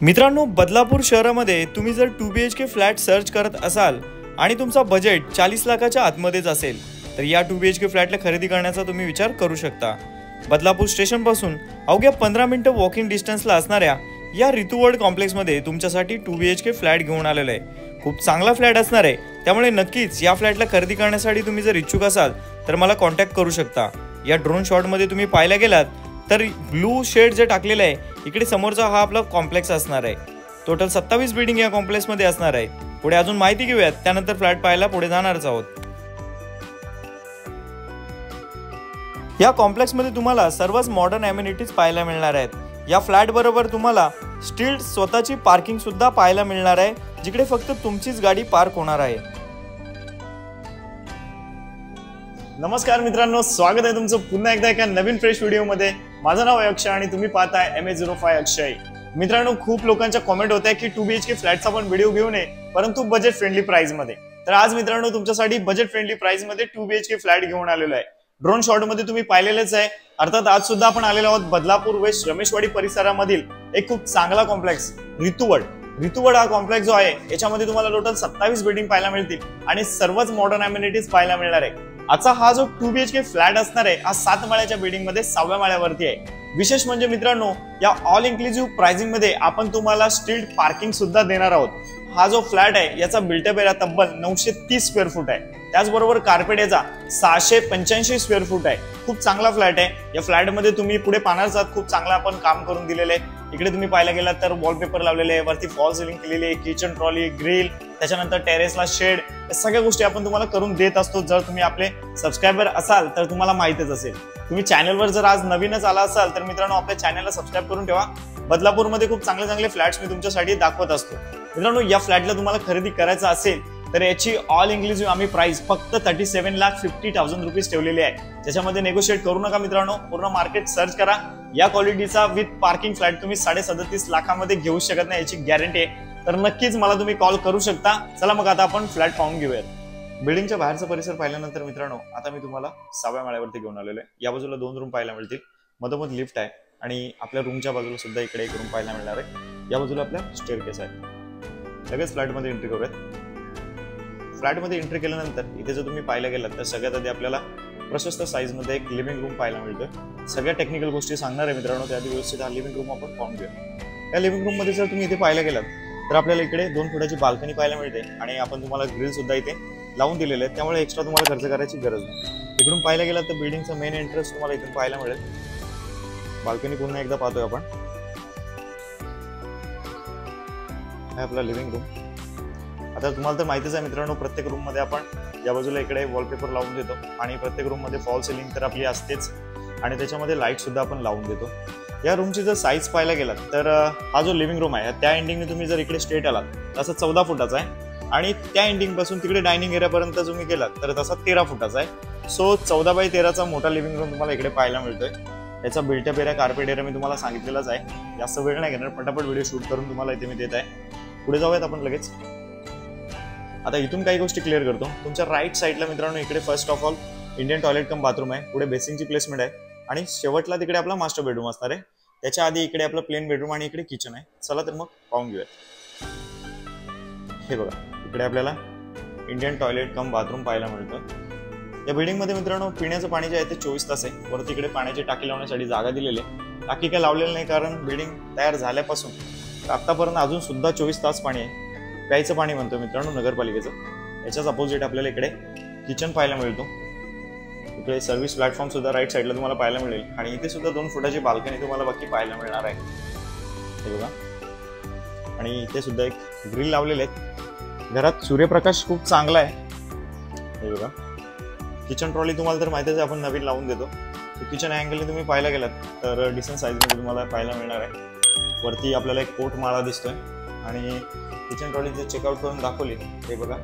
मित्रांनो, बदलापूर शहरामध्ये तुम्ही जर 2 BHK फ्लॅट सर्च करत असाल आणि तुमचा बजेट 40 लाखाच्या आतमध्येच असेल तर या 2 BHK फ्लॅटला खरेदी करण्याचा तुम्ही विचार करू शकता। बदलापूर स्टेशन पासून अवघ्या 15 मिनिटं वॉकिंग डिस्टन्सला असणाऱ्या या ऋतू वर्ल्ड कॉम्प्लेक्समध्ये तुमच्यासाठी 2 BHK फ्लॅट घेऊन आलेला आहे। खूप चांगला फ्लॅट असणार आहे, त्यामुळे नक्कीच या फ्लॅटला खरेदी करण्यासाठी तुम्ही जर इच्छुक असाल तर मला कॉन्टॅक्ट करू शकता। या ड्रोन शॉटमध्ये तुम्ही पाहायला गेलात तर ब्लू शेड जे टाकलेलं आहे इकडे समोरचा हा आपला कॉम्प्लेक्स असणार आहे। टोटल 27 बिल्डिंग या कॉम्प्लेक्समध्ये असणार आहे। पुढे अजून माहिती घेऊयात, त्यानंतर फ्लॅट पाहायला पुढे जाणारच आहोत। या कॉम्प्लेक्समध्ये तुम्हाला सर्वच मॉडर्न अमेनिटीज पाहायला मिळणार आहेत। या फ्लॅट बरोबर तुम्हाला स्ट्रीट स्वतःची पार्किंग सुद्धा पाहायला मिळणार आहे, जिकडे फक्त तुमचीच गाडी पार्क होणार आहे। नमस्कार मित्रांनो, स्वागत आहे तुमचं पुन्हा एकदा एका नवीन फ्रेश व्हिडिओमध्ये। माझं नाव आहे अक्षय आणि तुम्ही पाहताय MA05 अक्षय। मित्रांनो, खूप लोकांच्या कमेंट होत्या की 2 BHK फ्लॅटचा पण व्हिडिओ घेऊन ये, परंतु बजेट फ्रेंडली प्राइस मध्ये। तर आज मित्रांनो तुमच्यासाठी बजेट फ्रेंडली प्राइस मध्ये 2 BHK फ्लॅट घेऊन आलेलो आहे। ड्रोन शॉट मध्ये तुम्ही पाहिलेलेच आहे। अर्थात आज सुद्धा आपण आलेलो आहोत बदलापूर वेस्ट रमेशवाडी परिसरामधील एक खूप चांगला कॉम्प्लेक्स ऋतू वर्ल्ड हा कॉम्प्लेक्स जो आहे याच्यामध्ये तुम्हाला टोटल 27 बिल्डिंग पाहायला मिळतील आणि सर्वच मॉडर्न अमेनिटीज पाहायला मिळणार आहे। आजचा हा जो 2 BHK फ्लॅट असणार आहे हा 7 माळ्याच्या बिल्डिंग मध्ये 6व्या माळ्यावरती आहे। विशेष म्हणजे मित्रांनो, या ऑल इन्क्लुसिव्ह प्राइसिंग मध्ये आपण तुम्हाला स्ट्रीट पार्किंग सुद्धा देणार आहोत। हा जो फ्लॅट आहे याचा बिल्टअप एरिया तब्बल 930 स्क्वेअर फूट आहे। त्याचबरोबर कार्पेट याचा 685 स्क्वेअर फूट आहे। खूप चांगला फ्लॅट आहे। या फ्लॅट मध्ये तुम्ही पुढे पाहणार आहात खूप चांगला आपण काम करून दिलेले आहे। इकडे तुम्ही पाहायला गेलात तर वॉलपेपर लावलेले आहे, वरती फॉल सिलिंग केलेली आहे, किचन ट्रॉली, ग्रिल, त्याच्यानंतर टेरेसला शेड, या सगळ्या गोष्टी आपण तुम्हाला करून देत असतो। जर तुम्ही आपले सबस्क्रायबर असाल तर तुम्हाला माहितीच असेल। तुम्ही चॅनलवर जर आज नवीनच आला असाल तर मित्रांनो आपल्या चॅनलला सबस्क्राइब करून ठेवा। बदलापूरमध्ये खूप चांगले फ्लॅट्स मी तुमच्यासाठी दाखवत असतो। मित्रांनो, या फ्लॅटला तुम्हाला खरेदी करायचं असेल तर याची ऑल इन्क्लुसिव्ह आम्ही प्राइस फक्त 37,50,000 रुपीज ठेवलेली आहे। त्याच्यामध्ये नेगोशिएट करू नका मित्रांनो, पूर्ण मार्केट सर्च करा। या क्वालिटीचा विथ पार्किंग फ्लॅट तुम्ही 37.5 लाखामध्ये घेऊ शकत नाही, याची गॅरंटी आहे। तर नक्कीच मला तुम्ही कॉल करू शकता। चला मग आता आपण फ्लॅट पाहून घेऊयात। बिल्डिंगच्या बाहेरचा परिसर पाहिल्यानंतर मित्रांनो आता मी तुम्हाला 6व्या माळ्यावरती घेऊन आलेलो आहे। या बाजूला 2 रूम पाहायला मिळतील, मधोमध लिफ्ट आहे आणि आपल्या रूमच्या बाजूला सुद्धा इकडे एक रूम पाहायला मिळणार आहे। या बाजूला आपल्या स्टेअरकेस आहे। लगेच फ्लॅटमध्ये एंट्री करूयात। फ्लॅटमध्ये एंट्री केल्यानंतर इथे जर तुम्ही पाहायला गेलात तर सगळ्यात आधी आपल्याला प्रशस्त साईज मध्ये एक लिव्हिंग रूम पाहायला मिळतोय। सगळ्या टेक्निकल गोष्टी सांगणार आहे मित्रांनो, त्याआधी व्यवस्थित हा लिव्हिंग रूम आपण पाहून घेऊया। या लिव्हिंग रूम मध्ये जर तुम्ही इथे पाहायला गेलात तर आपल्याला इकडे 2 फुटाची बाल्कनी पाहायला मिळते आणि आपण तुम्हाला ग्रिल सुद्धा इथे लावून दिलेले आहेत, त्यामुळे एक्स्ट्रा तुम्हाला खर्च करायची गरज नाही। इकडून पाहायला गेलात तर बिल्डिंगचा मेन एंट्रन्स तुम्हाला इथून पाहायला मिळेल। बाल्कनी पुन्हा एकदा पाहतोय आपण। हा आपला लिव्हिंग रूम। आता तुम्हाला तर माहितीच आहे मित्रांनो, प्रत्येक रूम मध्ये आपण या बाजूला इकडे वॉलपेपर लावून देतो आणि प्रत्येक रूम मध्ये फॉल सिलिंग तर आपली असतेच आणि त्याच्यामध्ये लाईट सुद्धा आपण लावून देतो। या रूमची जर साईज पाहायला गेलात तर हा जो लिव्हिंग रूम आहे त्या एंडिंगने तुम्ही जर इकडे स्ट्रेट आलात तसा 14 फुटाचा आहे आणि त्या एंडिंग पासून तिकडे डायनिंग एरियापर्यंत तुम्ही गेलात तर तसा 13 फुटाचा आहे। सो 14x13चा मोठा लिव्हिंग रूम तुम्हाला इकडे पाहायला मिळतोय। याचा बिल्टअप एरिया, कार्पेट एरिया मी तुम्हाला सांगितलेलाच आहे। जास्त वेळ नाही घेणार, पटापट व्हिडिओ शूट करून तुम्हाला इथे मी देत आहे। पुढे जाऊयात आपण लगेच। आता इथून काही गोष्टी क्लिअर करतो। तुमच्या राईट साईडला मित्रांनो इकडे first of all Indian toilet come bathroom आहे, पुढे बेसिंगची प्लेसमेंट आहे आणि शेवटला तिकडे आपला मास्टर बेडरूम असणार आहे। त्याच्या आधी इकडे आपलं प्लेन बेडरूम आणि इकडे किचन आहे। चला तर मग पाहून घेऊयात। हे बघा, इकडे आपल्याला इंडियन टॉयलेट कम बाथरूम पाहायला मिळतं। या बिल्डिंग मध्ये मित्रांनो पिण्याचं पाणी जे आहे ते 24 तास आहे। वरती इकडे पाण्याची टाकी लावण्यासाठी जागा दिलेली आहे। टाकी काय लावलेली नाही, कारण बिल्डिंग तयार झाल्यापासून आतापर्यंत अजून सुद्धा 24 तास पाणी आहे। प्यायचं पाणी म्हणतो मित्रांनो नगरपालिकेचं। याच्याच अपोजिट आपल्याला इकडे किचन पाहायला मिळतो। इकडे सर्व्हिस प्लॅटफॉर्म सुद्धा राईट साईडला तुम्हाला पाहायला मिळेल आणि इथे सुद्धा 2 फुटाची बाल्कनी तुम्हाला बाकी पाहायला मिळणार आहे। हे बघा, आणि इथे सुद्धा एक ग्रिल लावलेले आहेत। घरात सूर्यप्रकाश खूप चांगला आहे। हे बघा, किचन ट्रॉली तुम्हाला तर माहितीच आहे आपण नवीन लावून देतो। किचन अँगलने तुम्ही पाहायला गेलात तर डिसेंट साईज मध्ये तुम्हाला पाहायला मिळणार आहे। वरती आपल्याला एक पोर्ट माळा दिसतोय आणि किचन ट्रॉली जर चेकआउट करून दाखवली, हे बघा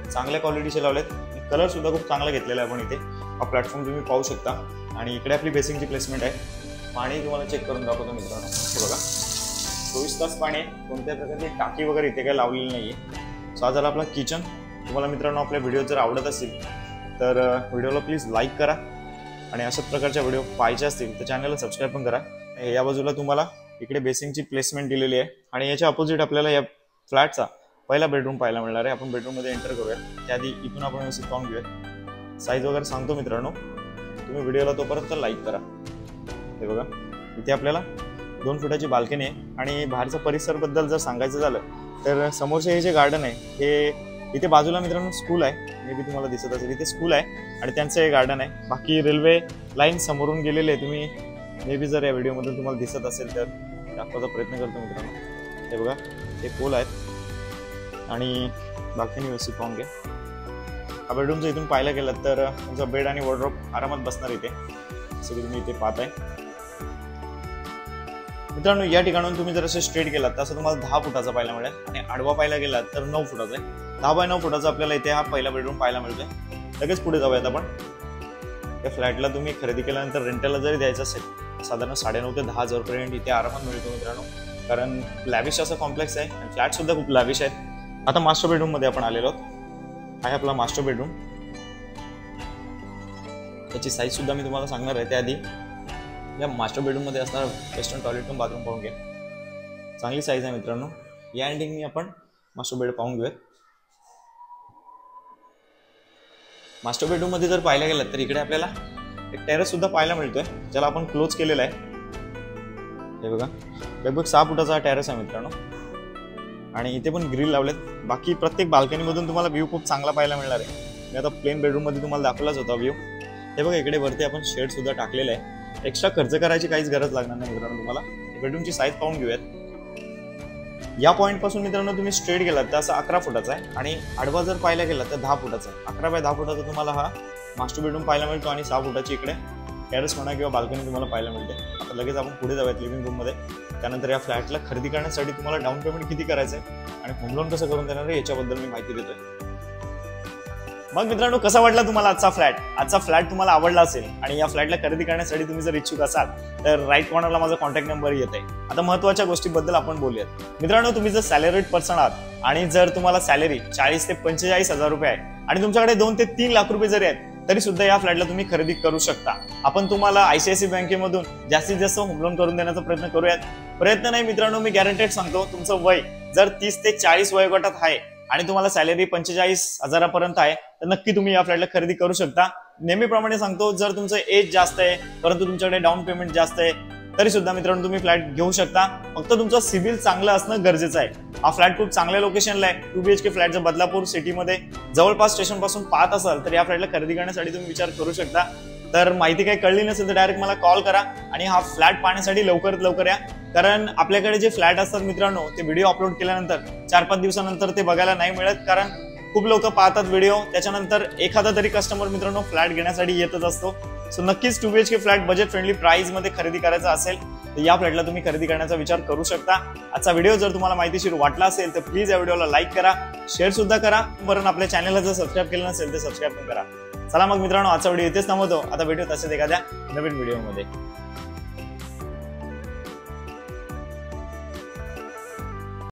चांगल्या क्वालिटीचे लावलेत। कलर सुद्धा खूप चांगला घेतलेला आहे आपण इथे। हा प्लॅटफॉर्म तुम्ही पाहू शकता आणि इकडे आपली बेसिंगची प्लेसमेंट आहे। पाणी तुम्हाला चेक करून दाखवतो मित्रांनो। हे बघा 24 तास पाणी आहे, कोणत्या प्रकारची टाकी वगैरे इथे काही लावलेली नाहीये। सो हा झाला आपला किचन। तुम्हाला मित्रांनो आपले व्हिडिओ जर आवडत असतील तर व्हिडिओला प्लीज लाईक करा आणि अशाच प्रकारच्या व्हिडिओ पाहायचे असतील तर चॅनलला सबस्क्राईब पण करा। या बाजूला तुम्हाला इकडे बेसिंगची प्लेसमेंट दिलेली आहे आणि याच्या अपोजिट आपल्याला या फ्लॅटचा पहिला बेडरूम पाहायला मिळणार आहे. आपण बेडरूम मध्ये एंटर करूया. त्याआधी इथून आपण व्यवस्थित पाहून घेऊया. साईज वगैरे सांगतो मित्रांनो, तुम्ही व्हिडिओला तोपर्यंत लाईक करा. हे बघा, इथे आपल्याला 2 फुटाची बाल्कनी आहे आणि बाहेरचा परिसर बद्दल जर सांगायचं झालं तर समोरचे हे जे गार्डन आहे हे इथे बाजूला मित्रांनो स्कूल आहे. मे बी तुम्हाला दिसत असेल इथे स्कूल आहे आणि त्यांचं हे गार्डन आहे. बाकी रेल्वे लाईन समोरून गेलेले आहे. तुम्ही मे बी जर या व्हिडिओमधून तुम्हाला दिसत असेल तर दाखवायचा प्रयत्न करतो मित्रांनो. हे बघा, हे पोल आहेत आणि बाल्कनी व्यवस्थित पाहून घ्या. हा बेडरूम जर इथून पाहायला गेलात तर तुमचा बेड आणि वॉर्डरोब आरामात बसणार इथे, जसं की तुम्ही इथे पाहताय. मित्रांनो या ठिकाणून तुम्ही जर असे स्ट्रेट गेलात तर असं तुम्हाला 10 फुटाचा पाहायला मिळेल आणि आडवा पाहायला गेलात तर 9 फुटाचा आहे. 10 बाय 9 फुटाचा आपल्याला इथे हा पहिला बेडरूम पाहायला मिळतोय. लगेच पुढे जाऊयात आपण. या फ्लॅटला तुम्ही खरेदी केल्यानंतर रेंटलला जरी द्यायचं असेल साधारण 9,500 ते 10,000 पर्यंत इथे आरामात मिळतो मित्रांनो, कारण लॅविश असं कॉम्प्लेक्स आहे आणि फ्लॅट सुद्धा खूप लॅविश आहेत. आता मास्टर बेडरूम मध्ये आपण आलेलो आहोत. आहे आपला मास्टर बेडरूम. त्याची साईज सुद्धा मी तुम्हाला सांगणार आहे. त्याआधी या मास्टर बेडरूम मध्ये असणारा वेस्टर्न टॉयलेट कम बाथरूम पाहून घ्या. चांगली साईज आहे मित्रांनो. या एंडिंगनी आपण मास्टर बेड पाहून घेऊयात. मास्टर बेडरूम मध्ये जर पाहायला गेलं तर इकडे आपल्याला एक टेरेस सुद्धा पाहायला मिळतोय, ज्याला आपण क्लोज केलेला आहे. हे बघा, लगभग 6 फुटाचा टेरेस आहे मित्रांनो आणि इथे पण ग्रिल लावलेत. बाकी प्रत्येक बाल्कनी मधून तुम्हाला व्ह्यू खूप चांगला पाहायला मिळणार आहे. मी आता प्लेन बेडरूम मध्ये तुम्हाला दाखवलाच होता व्ह्यू. हे बघा, इकडे वरती आपण शेड सुद्धा टाकलेला आहे. एक्स्ट्रा खर्च करायची काहीच गरज लागणार नाही मित्रांनो तुम्हाला. बेडरूमची साईज पाहून घेऊयात. या पॉईंट पासून मित्रांनो तुम्ही स्ट्रेट गेलात तर असं 11 फुटाचा आहे आणि आडवा जर पाहायला गेला तर 10 फुटाचा आहे. 11 बाय 10 फुटाचा तुम्हाला हा मास्टर बेडरूम पाहायला मिळतो आणि 6 फुटाची इकडे टेरेस म्हणा किंवा बाल्कनी तुम्हाला पाहायला मिळते. आता लगेच आपण पुढे जाऊयात लिव्हिंग रूम मध्ये. त्यानंतर या फ्लॅटला खरेदी करण्यासाठी तुम्हाला डाऊन पेमेंट किती करायचं आहे आणि होम लोन कसं करून देणार आहे याच्याबद्दल मी माहिती देतोय. मग मित्रांनो, कसा वाटला तुम्हाला आजचा फ्लॅट? आजचा फ्लॅट तुम्हाला आवडला असेल आणि या फ्लॅटला खरेदी करण्यासाठी तुम्ही जर इच्छुक असाल तर राईट कॉर्नरला माझा कॉन्टॅक्ट नंबर येत आहे. आता महत्त्वाच्या गोष्टीबद्दल आपण बोलूयात. मित्रांनो, तुम्ही जर सॅलरीड पर्सन आहात आणि जर तुम्हाला सॅलरी 40 ते 45,000 रुपये आहे आणि तुमच्याकडे 2 ते 3 लाख रुपये जरी आहेत तरी सुद्धा या फ्लॅटला तुम्ही खरेदी करू शकता. आपण तुम्हाला ICICI बँकेमधून जास्तीत जास्त होम लोन करून देण्याचा प्रयत्न करूयात. प्रयत्न नाही मित्रांनो, मी गॅरंटेड सांगतो. तुमचं वय जर 30 ते 40 वयोगटात आहे आणि तुम्हाला सॅलरी 45,000 पर्यंत आहे तर नक्की तुम्ही या फ्लॅटला खरेदी करू शकता. नेहमीप्रमाणे सांगतो, जर तुमचं एज जास्त आहे परंतु तुमच्याकडे डाऊन पेमेंट जास्त आहे तरी सुद्धा मित्रांनो तुम्ही फ्लॅट घेऊ शकता. फक्त तुमचं सिबिल चांगलं असणं गरजेचं आहे. हा फ्लॅट खूप चांगल्या लोकेशनला आहे. 2 BHK फ्लॅट जर बदलापूर सिटीमध्ये जवळपास स्टेशन पासून पाहत असाल तर या फ्लॅटला खरेदी करण्यासाठी तुम्ही विचार करू शकता. तर माहिती काही कळली नसेल तर डायरेक्ट मला कॉल करा आणि हा फ्लॅट पाहण्यासाठी लवकरात लवकर या. कारण आपल्याकडे जे फ्लॅट असतात मित्रांनो ते व्हिडिओ अपलोड केल्यानंतर 4-5 दिवसानंतर ते बघायला नाही मिळत, कारण खूप लोक पाहतात व्हिडिओ, त्याच्यानंतर एखादा तरी कस्टमर मित्रांनो फ्लॅट घेण्यासाठी येतच असतो. सो नक्कीच 2 BHK flat budget friendly price मध्ये खरेदी करायचा असेल तर या फ्लॅटला तुम्ही खरेदी करण्याचा विचार करू शकता. आजचा व्हिडिओ जर तुम्हाला माहितीशीर वाटला असेल तर प्लीज या व्हिडिओला लाईक करा, शेअर सुद्धा करा. परत आपल्या चॅनलला जर सबस्क्राईब केलं नसेल तर सबस्क्राईब पण करा. चला मग मित्रांनो, आजचा व्हिडिओ इथेच थांबवतो. आता भेटूया तसेच एखाद्या नवीन व्हिडिओमध्ये.